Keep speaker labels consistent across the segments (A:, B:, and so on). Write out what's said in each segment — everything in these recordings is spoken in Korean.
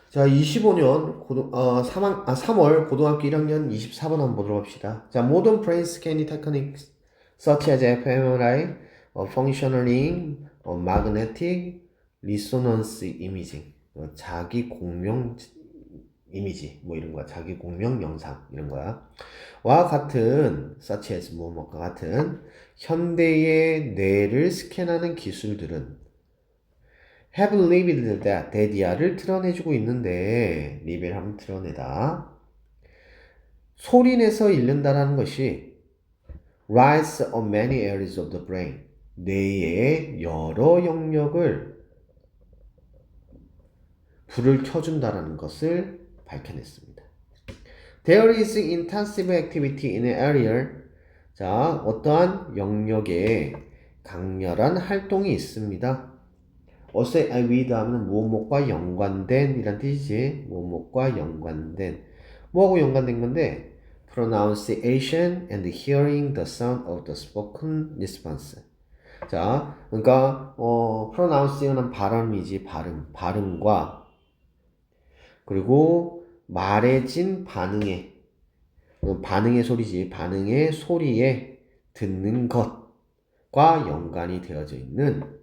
A: 자, 25년 3월 고등학교 1학년 24번 한번 보도록 합시다. 자, Modern Brain Scanning Techniques such as fMRI, Functioning, Magnetic Resonance Imaging, 자기 공명 이미지, 뭐 이런 거야. 자기 공명 영상 이런 거야. 와 같은 such as 뭐뭐과 같은 현대의 뇌를 스캔하는 기술들은 have revealed that 데디아를 드러내주고 있는데 리벨 하면 드러내다 소리내서 읽는다라는 것이 rise of many areas of the brain 뇌의 여러 영역을 불을 켜준다라는 것을 밝혀냈습니다. There is intensive activity in an area 자 어떠한 영역에 강렬한 활동이 있습니다. 어세 with 하면 무엇과 연관된 이란 뜻이지. 무엇과 연관된 뭐하고 연관된 건데 pronunciation and hearing the sound of the spoken response. 자, 그러니까 pronunciation은 발음이지. 발음과 그리고 말해진 반응의 소리지. 반응의 소리에 듣는 것과 연관이 되어져 있는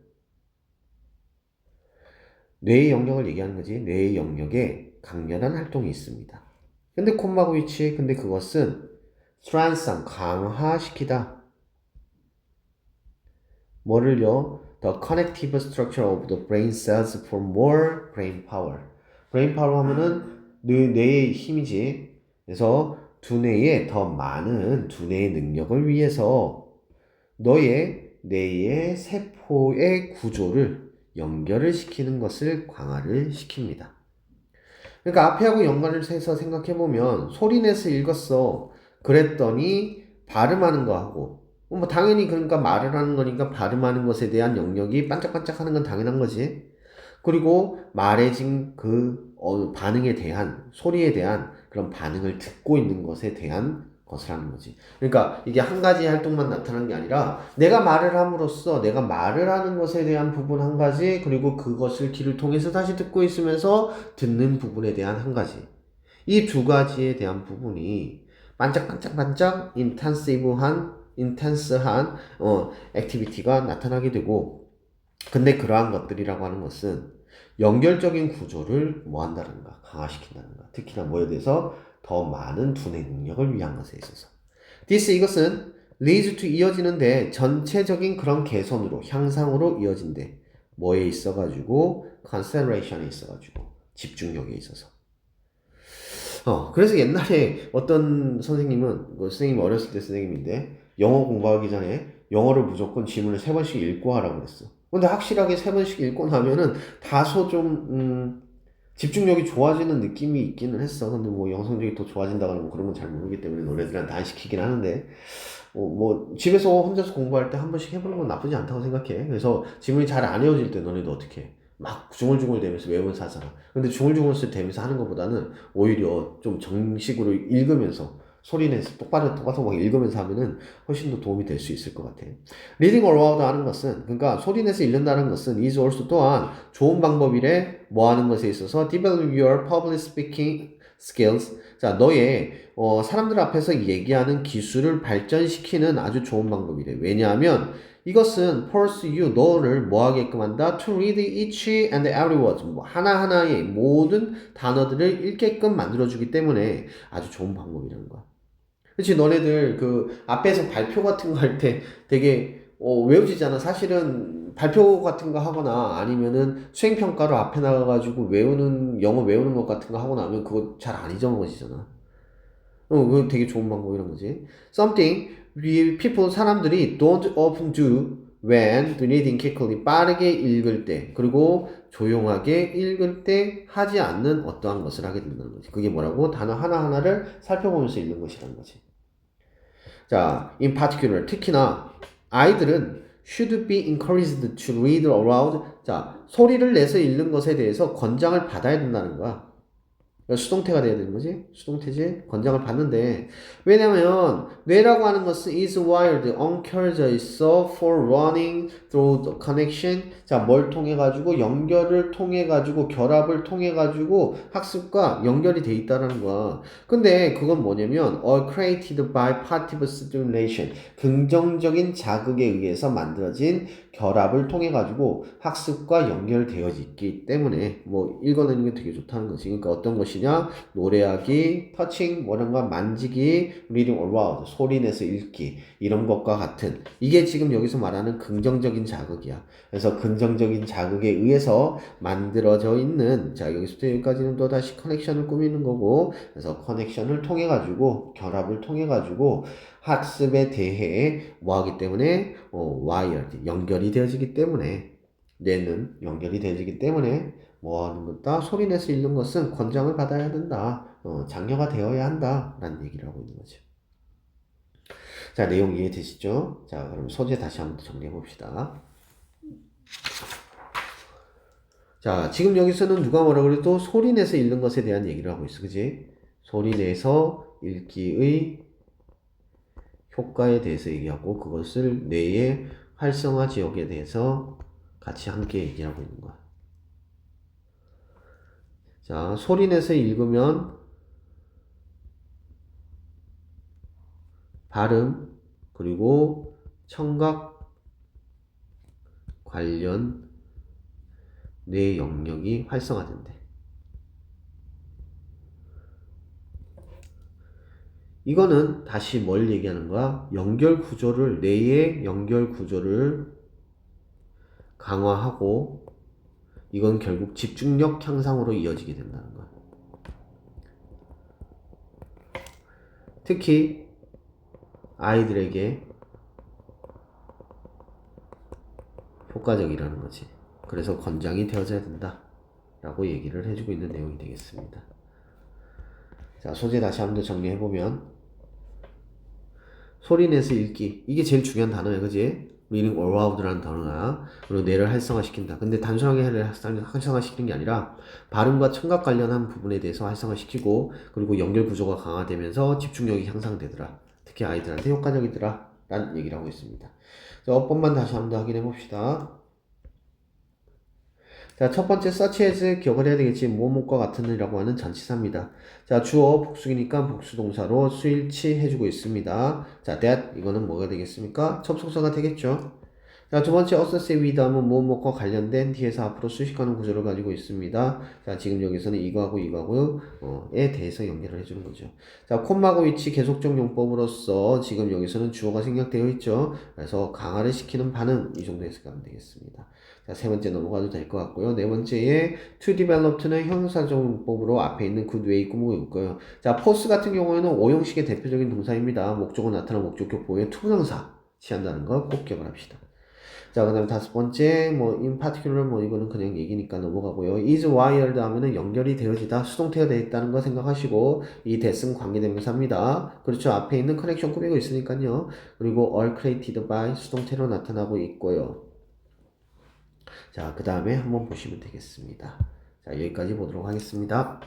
A: 뇌의 영역을 얘기하는 거지. 뇌의 영역에 강렬한 활동이 있습니다. 근데 콤마고 위치, 근데 그것은 strengthen, 강화시키다. 뭐를요? The connective structure of the brain cells for more brain power. brain power 하면은 뇌의 힘이지. 그래서 두뇌에 더 많은 두뇌의 능력을 위해서 너의 뇌의 세포의 구조를 연결을 시키는 것을 강화를 시킵니다. 그러니까 앞에하고 연관을 해서 생각해보면 소리내서 읽었어. 그랬더니 발음하는 거하고 뭐 당연히 그러니까 말을 하는 거니까 발음하는 것에 대한 영역이 반짝반짝하는 건 당연한 거지. 그리고 말해진 그 반응에 대한 소리에 대한 그런 반응을 듣고 있는 것에 대한 것을 하는 거지. 그러니까 이게 한 가지 활동만 나타나는 게 아니라 내가 말을 함으로써 내가 말을 하는 것에 대한 부분 한 가지 그리고 그것을 귀를 통해서 다시 듣고 있으면서 듣는 부분에 대한 한 가지. 이 두 가지에 대한 부분이 반짝반짝반짝 인텐스한 액티비티가 나타나게 되고 근데 그러한 것들이라고 하는 것은 연결적인 구조를 뭐 한다는가 강화시킨다는가 특히나 뭐에 대해서 더 많은 두뇌 능력을 위한 것에 있어서 이것은 leads to 이어지는데 전체적인 그런 개선으로 향상으로 이어진대 뭐에 있어가지고 concentration에 있어가지고 집중력에 있어서 그래서 옛날에 어떤 선생님은 선생님이 어렸을 때 선생님인데 영어 공부하기 전에 영어를 무조건 지문을 3번씩 읽고 하라고 그랬어. 근데 확실하게 3번씩 읽고 나면은 다소 좀 집중력이 좋아지는 느낌이 있기는 했어. 근데 뭐 영성적이 더 좋아진다거나 뭐 그런 건 잘 모르기 때문에 노래들한테 안 시키긴 하는데 뭐 집에서 혼자서 공부할 때 한 번씩 해보는 건 나쁘지 않다고 생각해. 그래서 지문이 잘 안 외워질 때 너네도 어떻게 해? 막 중얼중얼 대면서 외우면서 하잖아. 근데 중얼중얼 대면서 하는 것보다는 오히려 좀 정식으로 읽으면서 소리내서 똑바로 막 읽으면서 하면은 훨씬 더 도움이 될 수 있을 것 같아. reading aloud 하는 것은 그러니까 소리내서 읽는다는 것은 is also 또한 좋은 방법이래 뭐 하는 것에 있어서 develop your public speaking skills 자 너의 사람들 앞에서 얘기하는 기술을 발전시키는 아주 좋은 방법이래. 왜냐하면 이것은 force you 너를 뭐 하게끔 한다? To read each and every word 뭐 하나하나의 모든 단어들을 읽게끔 만들어주기 때문에 아주 좋은 방법이라는 거야. 그치 너네들 그 앞에서 발표 같은 거 할 때 되게 외워지잖아. 사실은 발표 같은 거 하거나 아니면은 수행평가로 앞에 나가가지고 영어 외우는 것 같은 거 하고 나면 그거 잘 안 잊어먹어지잖아. 그거 되게 좋은 방법이란 거지. Something 사람들이 don't often do when reading quickly 빠르게 읽을 때 그리고 조용하게 읽을 때 하지 않는 어떠한 것을 하게 된다는 거지. 그게 뭐라고? 단어 하나하나를 살펴보면서 읽는 것이라는 거지. 자, in particular, 특히나 아이들은 should be encouraged to read aloud. 자, 소리를 내서 읽는 것에 대해서 권장을 받아야 된다는 거야. 수동태가 돼야 되는 거지? 수동태지? 권장을 받는데 왜냐면 뇌라고 하는 것은 is wired, 엉켜져 있어 for running through the connection. 자, 뭘 통해 가지고 연결을 통해 가지고 결합을 통해 가지고 학습과 연결이 돼 있다라는 거야. 근데 그건 뭐냐면 all created by positive stimulation. 긍정적인 자극에 의해서 만들어진 결합을 통해 가지고 학습과 연결되어 있기 때문에 뭐 읽어내는 게 되게 좋다는 거지. 그러니까 어떤 것이냐? 노래하기, 터칭, 뭐란가 만지기, reading aloud, 소리 내서 읽기 이런 것과 같은 이게 지금 여기서 말하는 긍정적인 자극이야. 그래서 긍정적인 자극에 의해서 만들어져 있는 자 여기서부터 여기까지는 또 다시 커넥션을 꾸미는 거고 그래서 커넥션을 통해 가지고 결합을 통해 가지고 학습에 대해 뭐 하기 때문에 wired 연결이 되어지기 때문에 뇌는 연결이 되어지기 때문에 뭐 하는 것다 소리 내서 읽는 것은 권장을 받아야 된다. 장려가 되어야 한다 라는 얘기를 하고 있는 거죠. 자 내용 이해되시죠? 자 그럼 소재 다시 한번 정리해 봅시다. 자 지금 여기서는 누가 뭐라 그래도 소리 내서 읽는 것에 대한 얘기를 하고 있어. 그지? 소리 내서 읽기의 효과에 대해서 얘기하고 그것을 뇌의 활성화 지역에 대해서 같이 함께 얘기하고 있는 거야. 자, 소리 내서 읽으면 발음 그리고 청각 관련 뇌 영역이 활성화된대. 이거는 다시 뭘 얘기하는 거야? 연결 구조를 뇌의 연결 구조를 강화하고 이건 결국 집중력 향상으로 이어지게 된다는 거야. 특히 아이들에게 효과적이라는 거지. 그래서 권장이 되어져야 된다 라고 얘기를 해주고 있는 내용이 되겠습니다. 자 소재 다시 한번 정리해보면 소리 내서 읽기 이게 제일 중요한 단어야. 그지? reading aloud라는 단어야. 그리고 뇌를 활성화시킨다. 근데 단순하게 뇌를 활성화시키는 게 아니라 발음과 청각 관련한 부분에 대해서 활성화시키고 그리고 연결 구조가 강화되면서 집중력이 향상되더라. 특히 아이들한테 효과적이더라 라는 얘기를 하고 있습니다. 자, 어법만 다시 한번 확인해 봅시다. 자, 첫 번째 search as 기억을 해야 되겠지. 뭐뭐과 같은 이라고 하는 전치사입니다. 자, 주어 복수이니까 복수동사로 수일치 해주고 있습니다. 자, that 이거는 뭐가 되겠습니까? 접속사가 되겠죠. 자, 두 번째 associate with 하면 뭐뭐과 관련된 뒤에서 앞으로 수식하는 구조를 가지고 있습니다. 자, 지금 여기서는 이거하고에 대해서 연결을 해주는 거죠. 자, 콤마고 위치 계속적 용법으로서 지금 여기서는 주어가 생략되어 있죠. 그래서 강화를 시키는 반응 이 정도 해석하면 되겠습니다. 자, 세 번째 넘어가도 될 것 같고요. 네 번째에 to develop는 형용사적 용법으로 앞에 있는 good way 꾸미고 있고요. 자, force 같은 경우에는 5형식의 대표적인 동사입니다. 목적어 나타나 목적격 보호의 투명사 취한다는 거 꼭 기억을 합시다. 자, 그 다음에 다섯 번째, in particular, 이거는 그냥 얘기니까 넘어가고요. is wired 하면은 연결이 되어지다, 수동태가 되어 있다는 거 생각하시고, 이 that은 관계대명사입니다. 그렇죠. 앞에 있는 커넥션 꾸미고 있으니까요. 그리고 all created by 수동태로 나타나고 있고요. 자, 그 다음에 한번 보시면 되겠습니다. 자, 여기까지 보도록 하겠습니다.